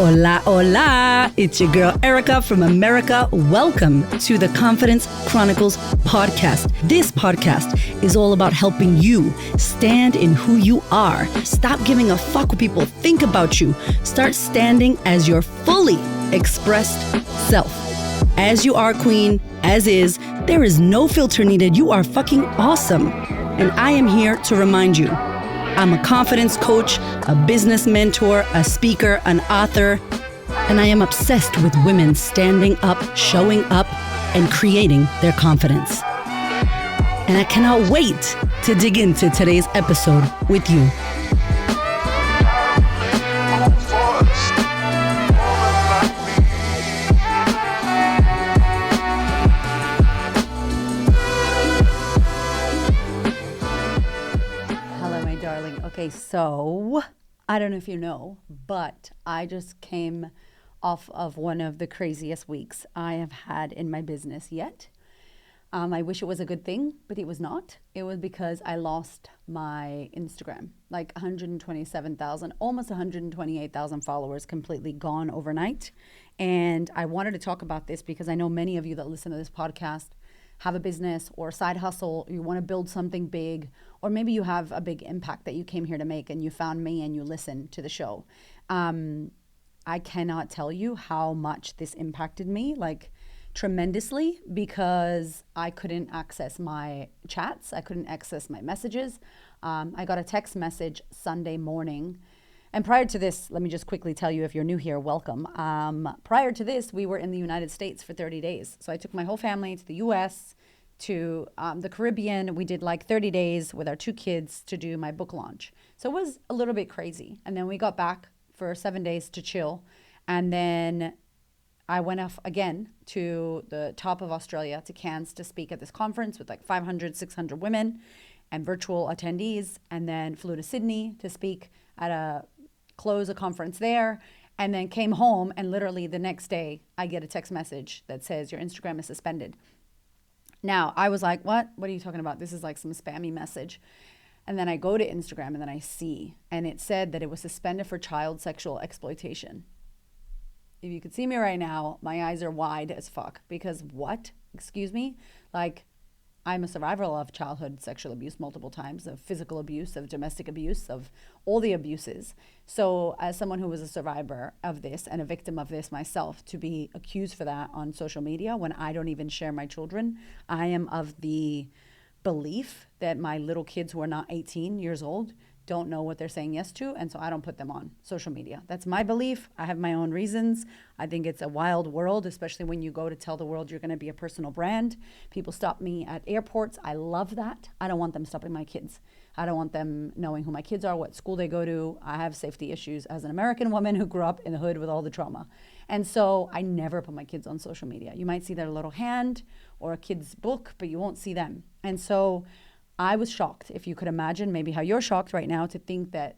Hola, hola. It's your girl Erica from America. Welcome to the Confidence Chronicles podcast. This podcast is all about helping you stand in who you are. Stop giving a fuck what people think about you. Start standing as your fully expressed self. As you are, queen, as is. There is no filter needed. You are fucking awesome. And I am here to remind you, I'm a confidence coach, a business mentor, a speaker, an author, and I am obsessed with women standing up, showing up, and creating their confidence. And I cannot wait to dig into today's episode with you. Okay, so I don't know if you know, but I just came off of one of the craziest weeks I have had in my business yet. I wish it was a good thing, but it was not. It was because I lost my Instagram, like 127,000, almost 128,000 followers completely gone overnight. And I wanted to talk about this because I know many of you that listen to this podcast have a business or a side hustle, you want to build something big, or maybe you have a big impact that you came here to make and you found me and you listened to the show. I cannot tell you how much this impacted me, like tremendously, because I couldn't access my chats. I couldn't access my messages. I got a text message Sunday morning. And prior to this, let me just quickly tell you, if you're new here, welcome. Prior to this, we were in the United States for 30 days. So I took my whole family to the US, to the Caribbean. We did like 30 days with our 2 kids to do my book launch. So it was a little bit crazy. And then we got back for 7 days to chill. And then I went off again to the top of Australia, to Cairns, to speak at this conference with like 500, 600 women and virtual attendees. And then flew to Sydney to speak at close a conference there, and then came home, and literally the next day I get a text message that says your Instagram is suspended. Now I was like, what are you talking about? This is like some spammy message. And then I go to Instagram and then I see, and it said that it was suspended for child sexual exploitation. If you could see me right now, my eyes are wide as fuck, because what? Excuse me? Like, I'm a survivor of childhood sexual abuse multiple times, of physical abuse, of domestic abuse, of all the abuses. So as someone who was a survivor of this and a victim of this myself, to be accused for that on social media when I don't even share my children, I am of the belief that my little kids who are not 18 years old don't know what they're saying yes to, and so I don't put them on social media. That's my belief. I have my own reasons. I think it's a wild world, especially when you go to tell the world you're going to be a personal brand. People stop me at airports. I love that. I don't want them stopping my kids. I don't want them knowing who my kids are, what school they go to. I have safety issues as an American woman who grew up in the hood with all the trauma. And so I never put my kids on social media. You might see their little hand or a kid's book, but you won't see them. And so I was shocked, if you could imagine maybe how you're shocked right now, to think that,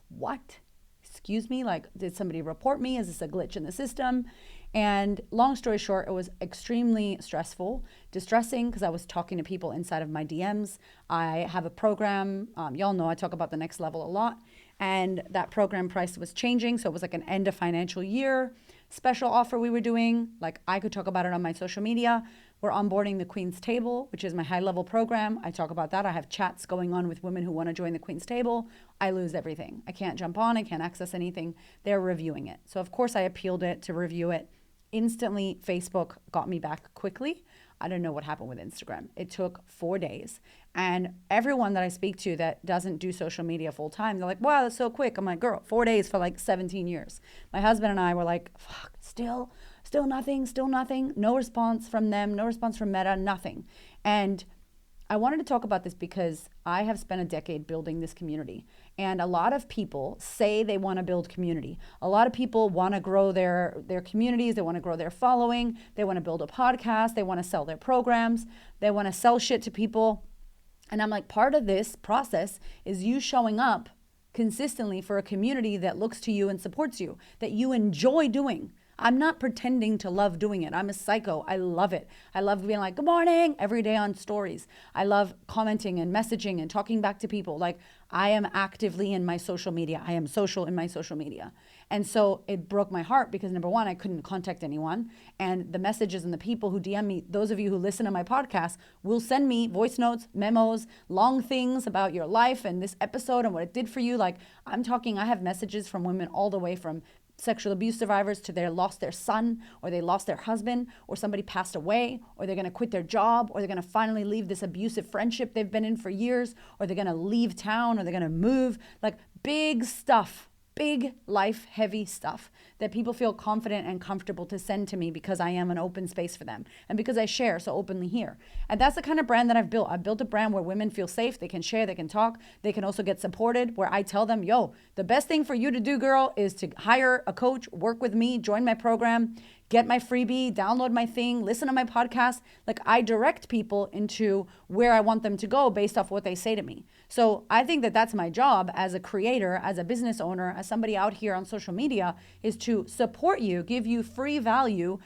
what? Excuse me? Like, did somebody report me? Is this a glitch in the system? And long story short, it was extremely stressful, distressing, because I was talking to people inside of my DMs. I have a program, y'all know I talk about the next level a lot, and that program price was changing. So it was like an end of financial year special offer we were doing. Like, I could talk about it on my social media. We're onboarding the Queen's Table, which is my high-level program. I talk about that. I have chats going on with women who want to join the Queen's Table. I lose everything. I can't jump on. I can't access anything. They're reviewing it. So, of course, I appealed it to review it. Instantly, Facebook got me back quickly. I don't know what happened with Instagram. It took 4 days. And everyone that I speak to that doesn't do social media full time, they're like, wow, that's so quick. I'm like, girl, 4 days for like 17 years. My husband and I were like, fuck, still nothing. No response from them, no response from Meta, nothing. And I wanted to talk about this because I have spent a decade building this community. And a lot of people say they want to build community. A lot of people want to grow their communities. They want to grow their following. They want to build a podcast. They want to sell their programs. They want to sell shit to people. And I'm like, part of this process is you showing up consistently for a community that looks to you and supports you, that you enjoy doing. I'm not pretending to love doing it. I'm a psycho. I love it. I love being like, good morning, every day on stories. I love commenting and messaging and talking back to people. Like, I am actively in my social media. I am social in my social media. And so it broke my heart because number one, I couldn't contact anyone. And the messages and the people who DM me, those of you who listen to my podcast, will send me voice notes, memos, long things about your life and this episode and what it did for you. Like I have messages from women all the way from sexual abuse survivors to they lost their son or they lost their husband or somebody passed away or they're going to quit their job or they're going to finally leave this abusive friendship they've been in for years or they're going to leave town or they're going to move. Like big stuff, big life heavy stuff that people feel confident and comfortable to send to me because I am an open space for them and because I share so openly here. And that's the kind of brand that I've built. I've built a brand where women feel safe, they can share, they can talk, they can also get supported, where I tell them, yo, the best thing for you to do, girl, is to hire a coach, work with me, join my program, get my freebie, download my thing, listen to my podcast. Like I direct people into where I want them to go based off what they say to me. So I think that that's my job as a creator, as a business owner, as somebody out here on social media, is to support you, give you free value,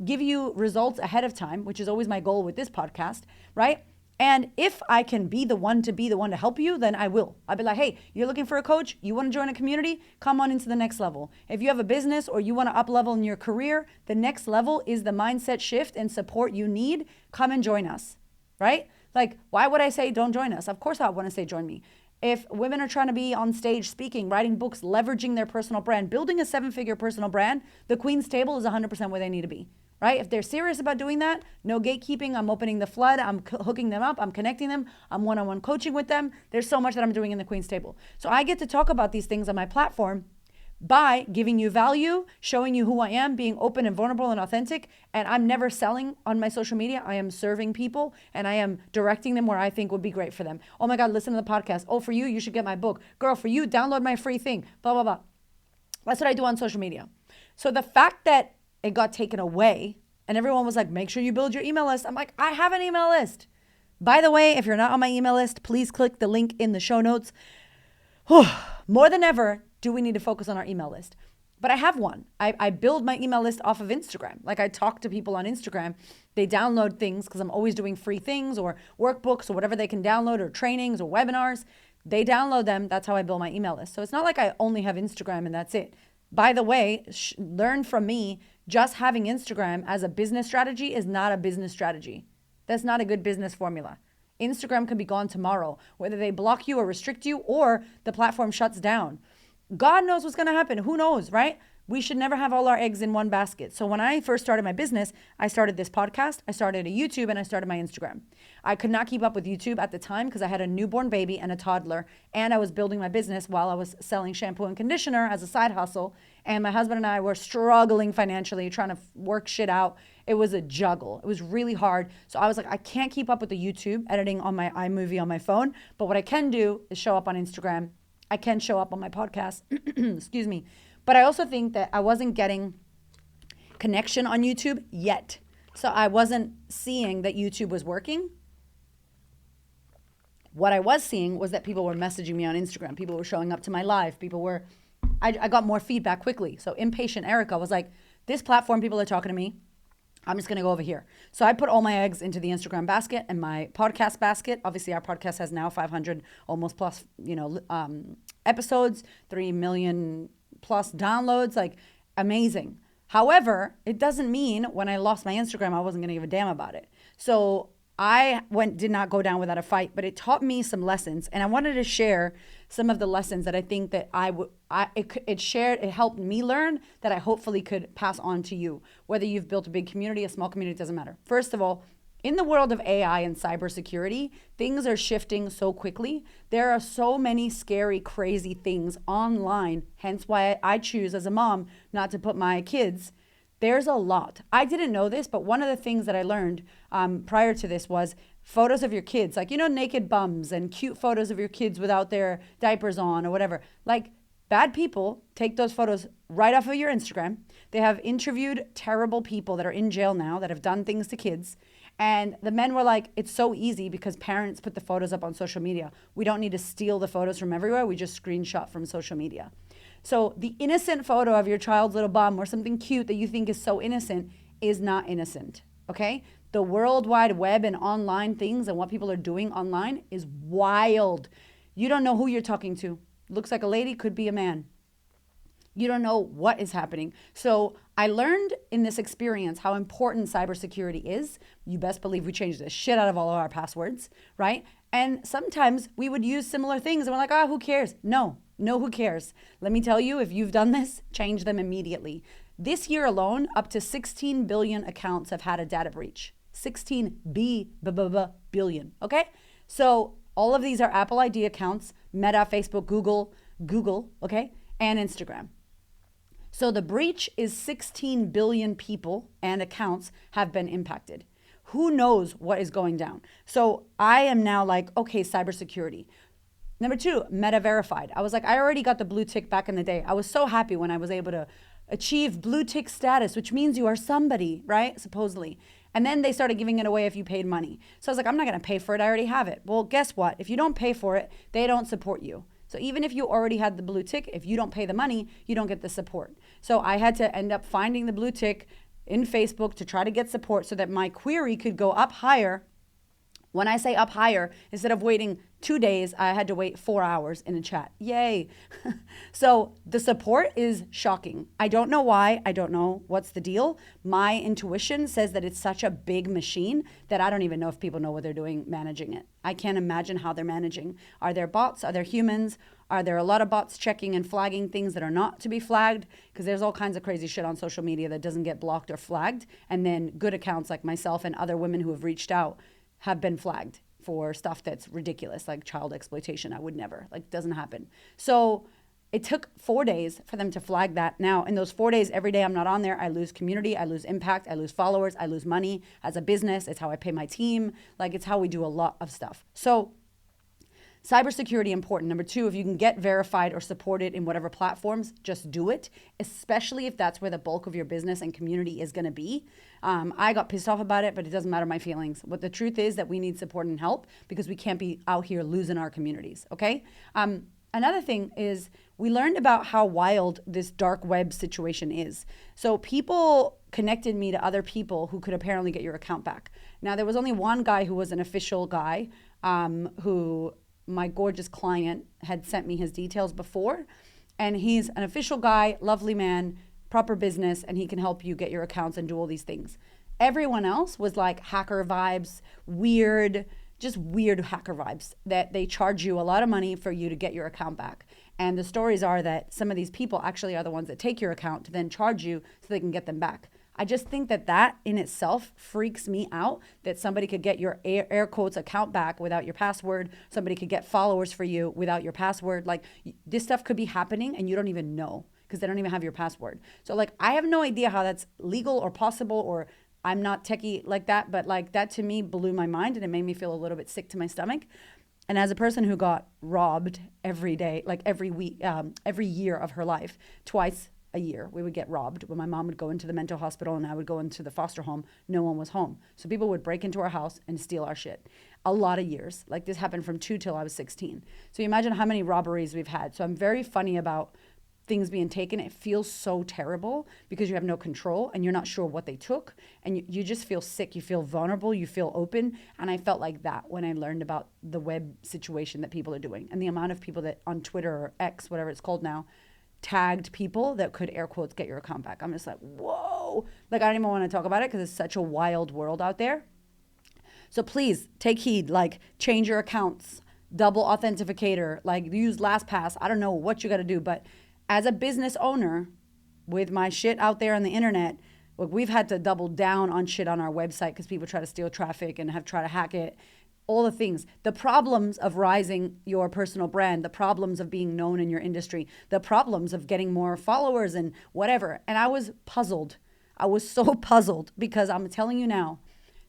give you results ahead of time, which is always my goal with this podcast, right? And if I can be the one to help you, then I will. I'll be like, hey, you're looking for a coach? You want to join a community? Come on into the next level. If you have a business or you want to up level in your career, the next level is the mindset shift and support you need. Come and join us, right? Like, why would I say don't join us? Of course I want to say join me. If women are trying to be on stage speaking, writing books, leveraging their personal brand, building a 7-figure personal brand, the Queen's Table is 100% where they need to be. Right? If they're serious about doing that, no gatekeeping, I'm opening the flood, I'm hooking them up, I'm connecting them, I'm one-on-one coaching with them. There's so much that I'm doing in the Queen's Table. So I get to talk about these things on my platform by giving you value, showing you who I am, being open and vulnerable and authentic. And I'm never selling on my social media. I am serving people and I am directing them where I think would be great for them. Oh my God, listen to the podcast. Oh, for you, you should get my book. Girl, for you, download my free thing, blah, blah, blah. That's what I do on social media. So the fact that it got taken away and everyone was like, make sure you build your email list. I'm like, I have an email list. By the way, if you're not on my email list, please click the link in the show notes. More than ever, do we need to focus on our email list? But I have one. I build my email list off of Instagram. Like I talk to people on Instagram. They download things because I'm always doing free things or workbooks or whatever they can download or trainings or webinars. They download them. That's how I build my email list. So it's not like I only have Instagram and that's it. By the way, learn from me, just having Instagram as a business strategy is not a business strategy. That's not a good business formula. Instagram can be gone tomorrow, whether they block you or restrict you or the platform shuts down. God knows what's going to happen. Who knows, right? We should never have all our eggs in one basket. So when I first started my business, I started this podcast, I started a YouTube, and I started my Instagram. I could not keep up with YouTube at the time because I had a newborn baby and a toddler, and I was building my business while I was selling shampoo and conditioner as a side hustle. And my husband and I were struggling financially, trying to work shit out. It was a juggle. It was really hard. So I was like, I can't keep up with the YouTube editing on my iMovie on my phone, but what I can do is show up on Instagram. I can show up on my podcast. Excuse me. But I also think that I wasn't getting connection on YouTube yet. So I wasn't seeing that YouTube was working. What I was seeing was that people were messaging me on Instagram. People were showing up to my live. I got more feedback quickly. So impatient Erica was like, this platform, people are talking to me. I'm just going to go over here. So I put all my eggs into the Instagram basket and my podcast basket. Obviously, our podcast has now 500 almost plus, episodes, 3 million plus downloads, like amazing. However, it doesn't mean when I lost my Instagram, I wasn't going to give a damn about it. So I did not go down without a fight, but it taught me some lessons. And I wanted to share some of the lessons that I think that it helped me learn that I hopefully could pass on to you. Whether you've built a big community, a small community, it doesn't matter. First of all, in the world of AI and cybersecurity, things are shifting so quickly. There are so many scary, crazy things online. Hence why I choose as a mom not to put my kids. There's a lot. I didn't know this, but one of the things that I learned prior to this was photos of your kids, like, naked bums and cute photos of your kids without their diapers on or whatever. Like, bad people take those photos right off of your Instagram. They have interviewed terrible people that are in jail now that have done things to kids. And the men were like, it's so easy because parents put the photos up on social media. We don't need to steal the photos from everywhere. We just screenshot from social media. So the innocent photo of your child's little bum or something cute that you think is so innocent is not innocent, okay? The World Wide Web and online things and what people are doing online is wild. You don't know who you're talking to. Looks like a lady, could be a man. You don't know what is happening. So I learned in this experience how important cybersecurity is. You best believe we changed the shit out of all of our passwords, right? And sometimes we would use similar things and we're like, who cares? No, who cares? Let me tell you, if you've done this, change them immediately. This year alone, up to 16 billion accounts have had a data breach. 16 billion, okay? So all of these are Apple ID accounts, Meta, Facebook, Google, okay? And Instagram. So the breach is 16 billion people and accounts have been impacted. Who knows what is going down? So I am now like, okay, cybersecurity. Number 2, Meta verified. I was like, I already got the blue tick back in the day. I was so happy when I was able to achieve blue tick status, which means you are somebody, right? Supposedly. And then they started giving it away if you paid money. So I was like, I'm not going to pay for it. I already have it. Well, guess what? If you don't pay for it, they don't support you. So even if you already had the blue tick, if you don't pay the money, you don't get the support. So I had to end up finding the blue tick in Facebook to try to get support so that my query could go up higher. When I say up higher, instead of waiting 2 days, I had to wait 4 hours in a chat. Yay. So the support is shocking. I don't know why. I don't know what's the deal. My intuition says that it's such a big machine that I don't even know if people know what they're doing managing it. I can't imagine how they're managing. Are there bots? Are there humans? Are there a lot of bots checking and flagging things that are not to be flagged? Because there's all kinds of crazy shit on social media that doesn't get blocked or flagged. And then good accounts like myself and other women who have reached out have been flagged for stuff that's ridiculous, like child exploitation. I would never, doesn't happen. So it took 4 days for them to flag that. Now, in those 4 days, every day I'm not on there, I lose community, I lose impact, I lose followers, I lose money as a business. It's how I pay my team. It's how we do a lot of stuff. So cybersecurity important. Number 2, if you can get verified or supported in whatever platforms, just do it, especially if that's where the bulk of your business and community is going to be. I got pissed off about it, but it doesn't matter my feelings. What the truth is that we need support and help because we can't be out here losing our communities, okay? Another thing is we learned about how wild this dark web situation is. So people connected me to other people who could apparently get your account back. Now, there was only one guy who was an official guy who my gorgeous client had sent me his details before. And he's an official guy, lovely man, proper business, and he can help you get your accounts and do all these things. Everyone else was like hacker vibes, just weird hacker vibes that they charge you a lot of money for you to get your account back. And the stories are that some of these people actually are the ones that take your account to then charge you so they can get them back. I just think that in itself freaks me out, that somebody could get your air quotes account back without your password. Somebody could get followers for you without your password. This stuff could be happening and you don't even know because they don't even have your password. So I have no idea how that's legal or possible, or I'm not techie like that, but that to me blew my mind and it made me feel a little bit sick to my stomach. And as a person who got robbed every day, every week, every year of her life, twice a year, we would get robbed. When my mom would go into the mental hospital and I would go into the foster home, no one was home. So people would break into our house and steal our shit. A lot of years. This happened from 2 till I was 16. So you imagine how many robberies we've had. So I'm very funny about things being taken. It feels so terrible because you have no control and you're not sure what they took. And you just feel sick. You feel vulnerable. You feel open. And I felt like that when I learned about the web situation that people are doing. And the amount of people that on Twitter or X, whatever it's called now, tagged people that could air quotes get your account back. I'm just like, whoa. I don't even want to talk about it because it's such a wild world out there. So please take heed, change your accounts, double authenticator, use LastPass. I don't know what you got to do, but as a business owner with my shit out there on the internet, we've had to double down on shit on our website because people try to steal traffic and have tried to hack it. All the things, the problems of rising your personal brand, the problems of being known in your industry, the problems of getting more followers and whatever. And I was puzzled. I was so puzzled because I'm telling you now,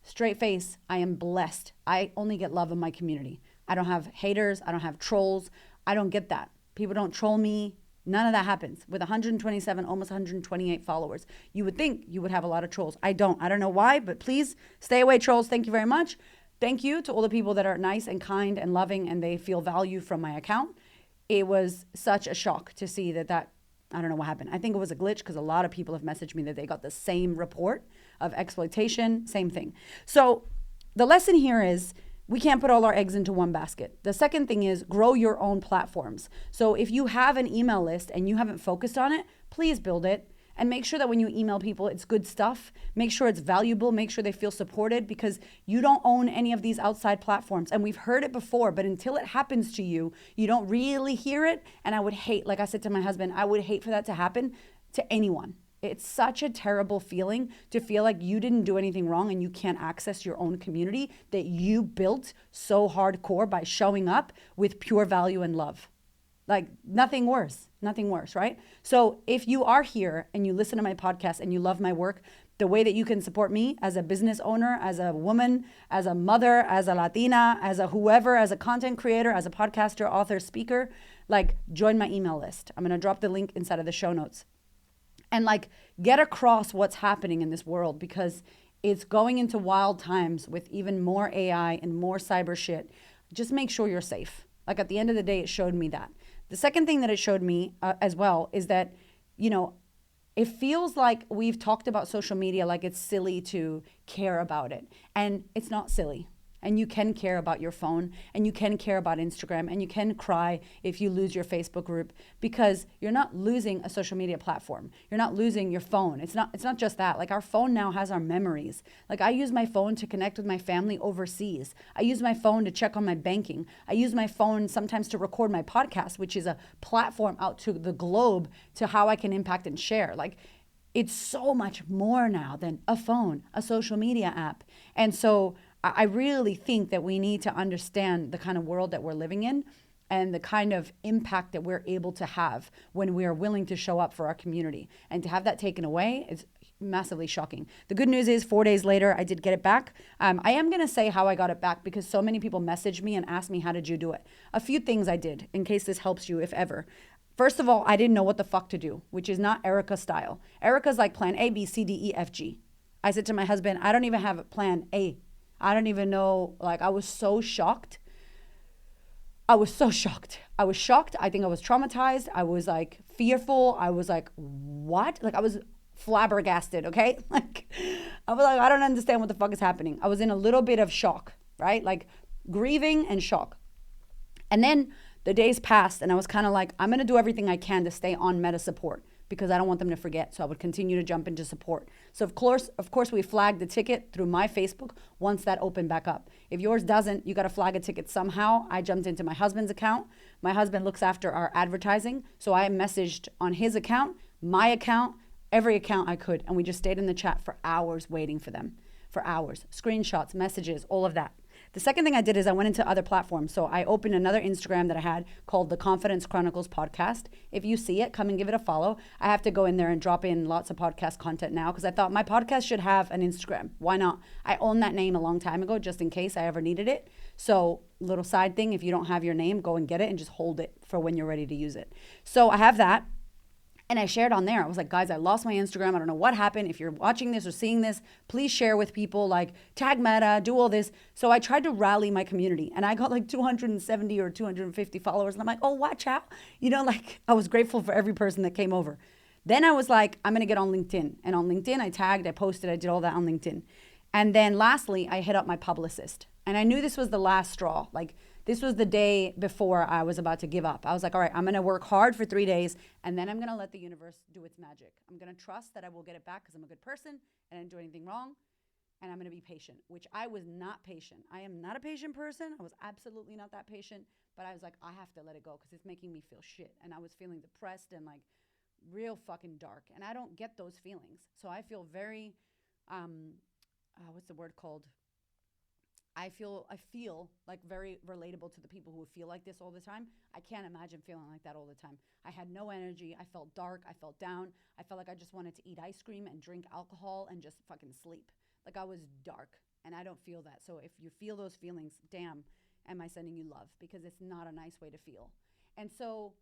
straight face, I am blessed. I only get love in my community. I don't have haters. I don't have trolls. I don't get that. People don't troll me. None of that happens. With 127, almost 128 followers, you would think you would have a lot of trolls. I don't know why, but please stay away, trolls. Thank you very much. Thank you to all the people that are nice and kind and loving and they feel value from my account. It was such a shock to see that I don't know what happened. I think it was a glitch because a lot of people have messaged me that they got the same report of exploitation, same thing. So the lesson here is we can't put all our eggs into one basket. The second thing is grow your own platforms. So if you have an email list and you haven't focused on it, please build it and make sure that when you email people, it's good stuff. Make sure it's valuable. Make sure they feel supported, because you don't own any of these outside platforms. And we've heard it before, but until it happens to you, you don't really hear it. And I would hate, like I said to my husband, I would hate for that to happen to anyone. It's such a terrible feeling to feel like you didn't do anything wrong and you can't access your own community that you built so hardcore by showing up with pure value and love. Like nothing worse, right? So if you are here and you listen to my podcast and you love my work, the way that you can support me as a business owner, as a woman, as a mother, as a Latina, as a whoever, as a content creator, as a podcaster, author, speaker, like join my email list. I'm going to drop the link inside of the show notes. And like get across what's happening in this world, because it's going into wild times with even more AI and more cyber shit. Just make sure you're safe. Like at the end of the day, it showed me that. The second thing that it showed me as well is that, it feels like we've talked about social media like it's silly to care about it. And it's not silly. And you can care about your phone, and you can care about Instagram, and you can cry if you lose your Facebook group, because you're not losing a social media platform. You're not losing your phone. It's not just that. Like our phone now has our memories. Like I use my phone to connect with my family overseas. I use my phone to check on my banking. I use my phone sometimes to record my podcast, which is a platform out to the globe to how I can impact and share. Like it's so much more now than a phone, a social media app. And so I really think that we need to understand the kind of world that we're living in and the kind of impact that we're able to have when we are willing to show up for our community. And to have that taken away is massively shocking. The good news is 4 days later, I did get it back. I am going to say how I got it back, because so many people messaged me and asked me, how did you do it? A few things I did, in case this helps you, if ever. First of all, I didn't know what the fuck to do, which is not Erica style. Erica's like plan A, B, C, D, E, F, G. I said to my husband, I don't even have a plan A. I don't even know, like I was so shocked. I was shocked. I think I was traumatized. I was like fearful. I was like, what? Like I was flabbergasted, okay? Like I was like, I don't understand what the fuck is happening. I was in a little bit of shock, right? Like grieving and shock. And then the days passed and I was kind of like, I'm going to do everything I can to stay on meta support, because I don't want them to forget. So I would continue to jump into support. So of course, we flagged the ticket through my Facebook once that opened back up. If yours doesn't, you got to flag a ticket somehow. I jumped into my husband's account. My husband looks after our advertising. So I messaged on his account, my account, every account I could. And we just stayed in the chat for hours waiting for them, for hours. Screenshots, messages, all of that. The second thing I did is I went into other platforms. So I opened another Instagram that I had called the Confidence Chronicles podcast. If you see it, come and give it a follow. I have to go in there and drop in lots of podcast content now, because I thought my podcast should have an Instagram. Why not? I owned that name a long time ago, just in case I ever needed it. So little side thing, if you don't have your name, go and get it and just hold it for when you're ready to use it. So I have that. And I shared on there. I was like, guys, I lost my Instagram. I don't know what happened. If you're watching this or seeing this, please share with people, like tag Meta, do all this. So I tried to rally my community, and I got like 270 or 250 followers. And I'm like, oh, watch out. Like I was grateful for every person that came over. Then I was like, I'm going to get on LinkedIn. And on LinkedIn, I tagged, I posted, I did all that on LinkedIn. And then lastly, I hit up my publicist. And I knew this was the last straw. Like this was the day before I was about to give up. I was like, all right, I'm going to work hard for 3 days, and then I'm going to let the universe do its magic. I'm going to trust that I will get it back because I'm a good person and I didn't do anything wrong. And I'm going to be patient, which I was not patient. I am not a patient person. I was absolutely not that patient. But I was like, I have to let it go because it's making me feel shit. And I was feeling depressed and like real fucking dark. And I don't get those feelings. So I feel very, what's the word called? I feel like very relatable to the people who feel like this all the time. I can't imagine feeling like that all the time. I had no energy. I felt dark. I felt down. I felt like I just wanted to eat ice cream and drink alcohol and just fucking sleep. Like I was dark, and I don't feel that. So if you feel those feelings, damn, am I sending you love? Because it's not a nice way to feel. And so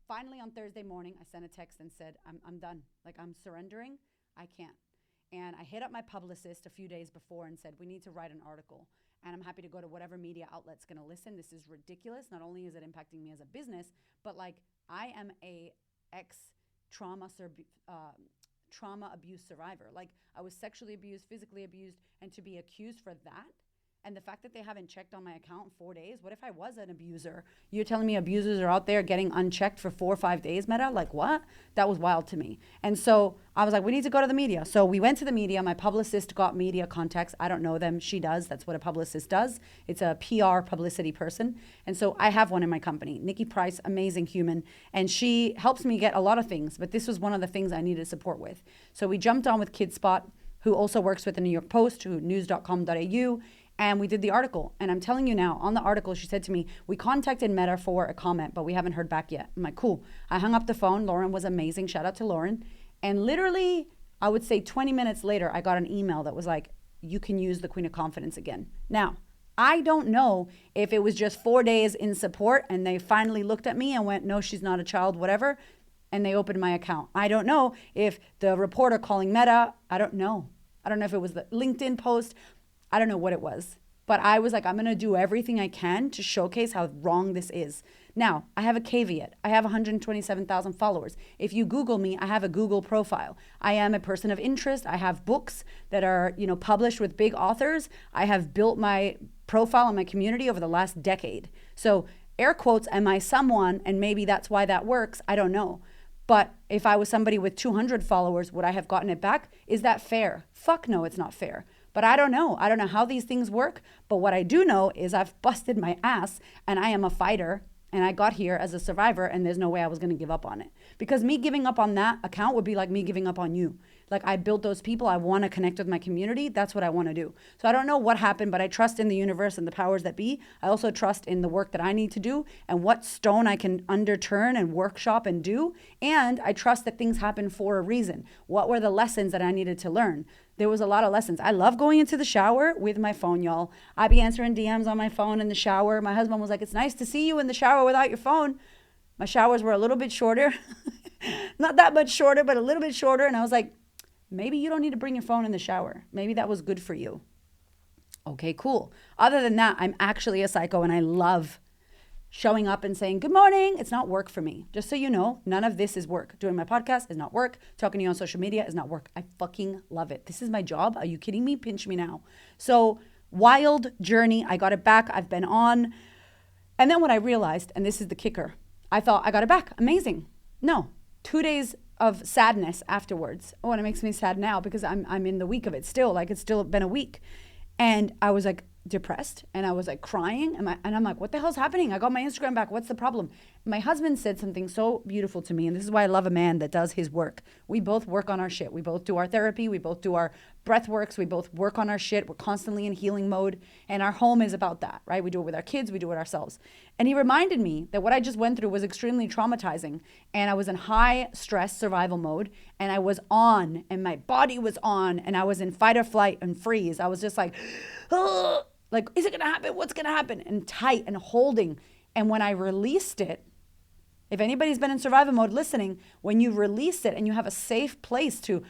finally on Thursday morning, I sent a text and said, I'm done. Like I'm surrendering. I can't. And I hit up my publicist a few days before and said, we need to write an article. And I'm happy to go to whatever media outlet's going to listen. This is ridiculous. Not only is it impacting me as a business, but like I am a trauma abuse survivor. Like I was sexually abused, physically abused, and to be accused for that And the fact that they haven't checked on my account in 4 days, what if I was an abuser? You're telling me abusers are out there getting unchecked for 4 or 5 days, Meta? Like, what? That was wild to me. And so I was like, we need to go to the media. So we went to the media. My publicist got media contacts. I don't know them. She does. That's what a publicist does. It's a PR publicity person. And so I have one in my company. Nikki Price, amazing human. And she helps me get a lot of things. But this was one of the things I needed support with. So we jumped on with KidSpot, who also works with the New York Post, who news.com.au. And we did the article. And I'm telling you now, on the article, she said to me, we contacted Meta for a comment, but we haven't heard back yet. I'm like, cool. I hung up the phone. Lauren was amazing. Shout out to Lauren. And literally, I would say 20 minutes later, I got an email that was like, you can use the Queen of Confidence again. Now, I don't know if it was just 4 days in support and they finally looked at me and went, no, she's not a child, whatever. And they opened my account. I don't know if the reporter calling Meta, I don't know. I don't know if it was the LinkedIn post. I don't know what it was, but I was like, I'm going to do everything I can to showcase how wrong this is. Now, I have a caveat. I have 127,000 followers. If you Google me, I have a Google profile. I am a person of interest. I have books that are, published with big authors. I have built my profile and my community over the last decade. So air quotes, am I someone? And maybe that's why that works. I don't know. But if I was somebody with 200 followers, would I have gotten it back? Is that fair? Fuck no, it's not fair. But I don't know. I don't know how these things work. But what I do know is I've busted my ass and I am a fighter and I got here as a survivor and there's no way I was going to give up on it. Because me giving up on that account would be like me giving up on you. Like I built those people. I want to connect with my community. That's what I want to do. So I don't know what happened, but I trust in the universe and the powers that be. I also trust in the work that I need to do and what stone I can underturn and workshop and do. And I trust that things happen for a reason. What were the lessons that I needed to learn? There was a lot of lessons. I love going into the shower with my phone, y'all. I'd be answering DMs on my phone in the shower. My husband was like, it's nice to see you in the shower without your phone. My showers were a little bit shorter. Not that much shorter, but a little bit shorter. And I was like, maybe you don't need to bring your phone in the shower. Maybe that was good for you. Okay, cool. Other than that, I'm actually a psycho and I love showing up and saying, good morning. It's not work for me. Just so you know, none of this is work. Doing my podcast is not work. Talking to you on social media is not work. I fucking love it. This is my job. Are you kidding me? Pinch me now. So wild journey. I got it back. I've been on. And then what I realized, and this is the kicker, I thought I got it back. Amazing. No, 2 days of sadness afterwards. Oh, and it makes me sad now because I'm in the week of it still. Like it's still been a week. And I was like depressed and I was like crying. And I'm like, what the hell's happening? I got my Instagram back. What's the problem? My husband said something so beautiful to me. And this is why I love a man that does his work. We both work on our shit. We both do our therapy. We both do our breath works. We both work on our shit. We're constantly in healing mode. And our home is about that, right? We do it with our kids. We do it ourselves. And he reminded me that what I just went through was extremely traumatizing. And I was in high stress survival mode. And I was on and my body was on. And I was in fight or flight and freeze. I was just like, ugh. Like, is it going to happen? What's going to happen? And tight and holding. And when I released it, if anybody's been in survival mode listening, when you release it and you have a safe place to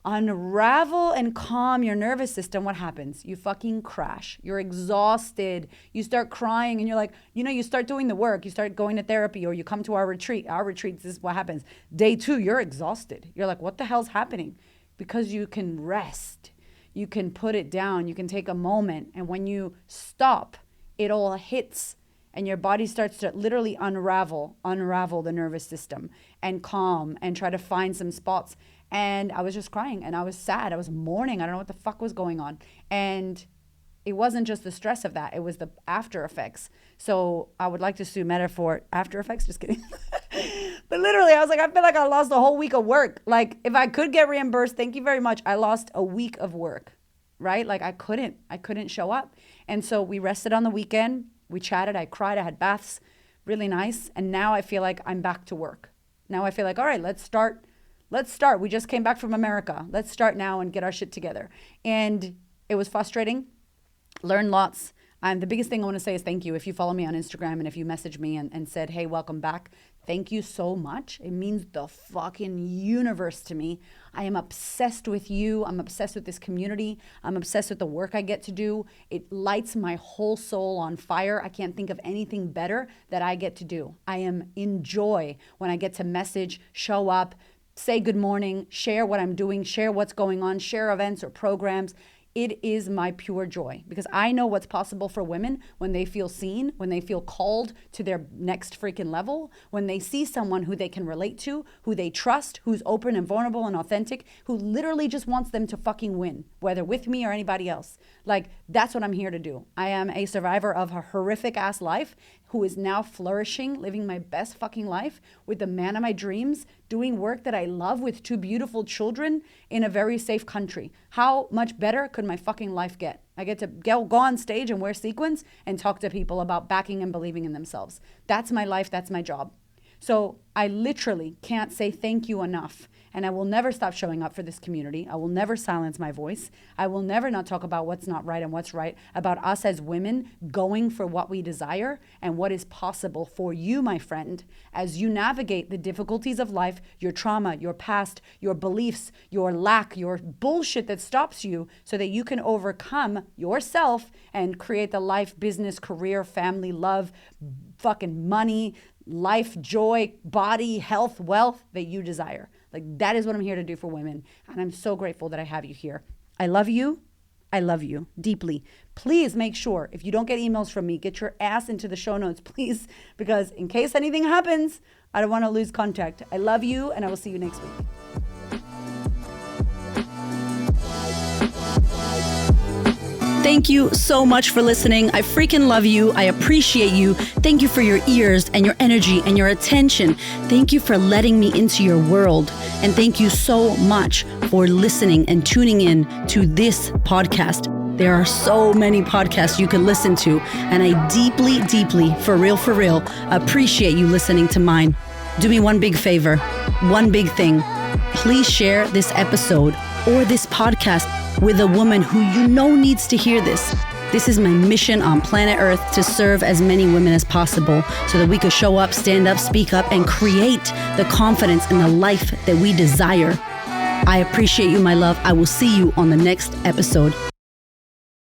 unravel and calm your nervous system, what happens? You fucking crash. You're exhausted. You start crying and you're like, you start doing the work. You start going to therapy or you come to our retreat. Our retreats, this is what happens. Day 2, you're exhausted. You're like, what the hell's happening? Because you can rest. You can put it down. You can take a moment. And when you stop, it all hits and your body starts to literally unravel the nervous system and calm and try to find some spots. And I was just crying and I was sad. I was mourning. I don't know what the fuck was going on. And it wasn't just the stress of that. It was the after effects. So I would like to sue Meta for after effects. Just kidding. But literally, I was like, I feel like I lost a whole week of work. Like if I could get reimbursed, thank you very much. I lost a week of work, right? Like I couldn't show up. And so we rested on the weekend. We chatted. I cried. I had baths. Really nice. And now I feel like I'm back to work. Now I feel like, all right, let's start. We just came back from America. Let's start now and get our shit together. And it was frustrating. Learned lots. The biggest thing I want to say is thank you. If you follow me on Instagram and if you message me and said, hey, welcome back, thank you so much. It means the fucking universe to me. I am obsessed with you. I'm obsessed with this community. I'm obsessed with the work I get to do. It lights my whole soul on fire. I can't think of anything better that I get to do. I am in joy when I get to message, show up, say good morning, share what I'm doing, share what's going on, share events or programs. It is my pure joy because I know what's possible for women when they feel seen, when they feel called to their next freaking level, when they see someone who they can relate to, who they trust, who's open and vulnerable and authentic, who literally just wants them to fucking win, whether with me or anybody else. Like, that's what I'm here to do. I am a survivor of a horrific ass life who is now flourishing, living my best fucking life with the man of my dreams, doing work that I love with 2 beautiful children in a very safe country. How much better could my fucking life get? I get to go on stage and wear sequins and talk to people about backing and believing in themselves. That's my life. That's my job. So I literally can't say thank you enough. And I will never stop showing up for this community. I will never silence my voice. I will never not talk about what's not right and what's right, about us as women going for what we desire and what is possible for you, my friend, as you navigate the difficulties of life, your trauma, your past, your beliefs, your lack, your bullshit that stops you so that you can overcome yourself and create the life, business, career, family, love, fucking money, life, joy, body, health, wealth that you desire. Like, that is what I'm here to do for women. And I'm so grateful that I have you here. I love you. I love you deeply. Please make sure, if you don't get emails from me, get your ass into the show notes, please, because in case anything happens, I don't want to lose contact. I love you, and I will see you next week. Thank you so much for listening. I freaking love you. I appreciate you. Thank you for your ears and your energy and your attention. Thank you for letting me into your world. And thank you so much for listening and tuning in to this podcast. There are so many podcasts you can listen to, and I deeply, deeply, for real, appreciate you listening to mine. Do me one big favor, one big thing. Please share this episode or this podcast with a woman who you know needs to hear this. This is my mission on planet Earth, to serve as many women as possible so that we could show up, stand up, speak up, and create the confidence and the life that we desire. I appreciate you, my love. I will see you on the next episode.